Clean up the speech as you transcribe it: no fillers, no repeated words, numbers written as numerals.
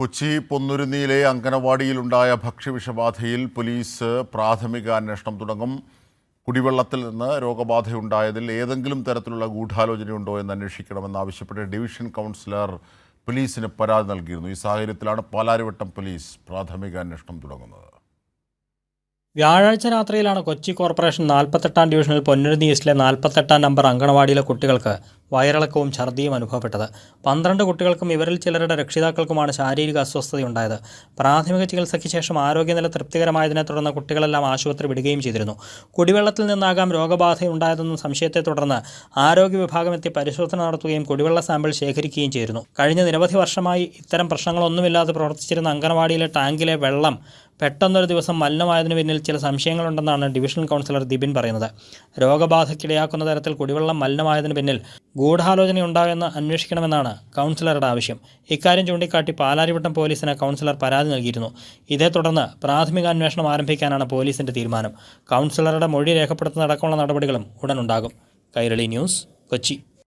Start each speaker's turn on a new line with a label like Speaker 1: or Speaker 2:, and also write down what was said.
Speaker 1: Kochi പൊന്നുരുന്നിയിലെ അങ്കനവാടിയിലുണ്ടായ ഭക്ഷ്യവിഷബാധയിൽ police പ്രാഥമിക അന്വേഷണം തുടങ്ങും. കുടിവെള്ളത്തിൽ നിന്ന് രോഗബാധയുണ്ടായതിൽ ഏതെങ്കിലും തരത്തിലുള്ള ഗൂഢാലോചനയുണ്ടോ എന്ന് അന്വേഷിക്കണമെന്നാവശ്യപ്പെട്ട് ഡിവിഷൻ കൗൺസിലർ പോലീസിന് പരാതി നൽകിയിരുന്നു. ഈ സാഹചര്യത്തിലാണ് പാലാരിവട്ടം പോലീസ് പ്രാഥമിക അന്വേഷണം തുടങ്ങുന്നത്.
Speaker 2: വ്യാഴാഴ്ച രാത്രിയിലാണ് കൊച്ചി കോർപ്പറേഷൻ 48-ാം ഡിവിഷനിൽ പൊന്നുരുന്നി ഈസ്റ്റിലെ 48-ാം നമ്പർ അങ്കണവാടിയിലെ കുട്ടികൾക്ക് വയറിളക്കവും ഛർദിയും അനുഭവപ്പെട്ടത്. 12 കുട്ടികൾക്കും ഇവരിൽ ചിലരുടെ രക്ഷിതാക്കൾക്കുമാണ് ശാരീരിക അസ്വസ്ഥതയുണ്ടായത്. പ്രാഥമിക ചികിത്സയ്ക്ക് ശേഷം ആരോഗ്യനില തൃപ്തികരമായതിനെ തുടർന്ന് കുട്ടികളെല്ലാം ആശുപത്രി വിടുകയും ചെയ്തിരുന്നു. കുടിവെള്ളത്തിൽ നിന്നാകാം രോഗബാധയുണ്ടായതെന്ന സംശയത്തെ തുടർന്ന് ആരോഗ്യ വിഭാഗം എത്തി പരിശോധന നടത്തുകയും കുടിവെള്ള സാമ്പിൾ ശേഖരിക്കുകയും ചെയ്തിരുന്നു. കഴിഞ്ഞ നിരവധി വർഷമായി ഇത്തരം പ്രശ്നങ്ങളൊന്നുമില്ലാതെ പ്രവർത്തിച്ചിരുന്ന അങ്കണവാടിയിലെ ടാങ്കിലെ വെള്ളം പെട്ടെന്നൊരു ദിവസം മലിനമായതിനു പിന്നിൽ ചില സംശയങ്ങളുണ്ടെന്നാണ് ഡിവിഷൻ കൗൺസിലർ ദിബിൻ പറയുന്നത്. രോഗബാധയ്ക്കിടയാക്കുന്ന തരത്തിൽ കുടിവെള്ളം മലിനമായതിനു പിന്നിൽ ഗൂഢാലോചനയുണ്ടായെന്ന് അന്വേഷിക്കണമെന്നാണ് കൗൺസിലറുടെ ആവശ്യം. ഇക്കാര്യം ചൂണ്ടിക്കാട്ടി പാലാരിവട്ടം പോലീസിന് കൗൺസിലർ പരാതി നൽകിയിരുന്നു. ഇതേ തുടർന്ന് പ്രാഥമിക അന്വേഷണം ആരംഭിക്കാനാണ് പോലീസിന്റെ തീരുമാനം. കൗൺസിലറുടെ മൊഴി രേഖപ്പെടുത്തുന്നതടക്കമുള്ള നടപടികളും ഉടനുണ്ടാകും. കൈരളി ന്യൂസ്, കൊച്ചി.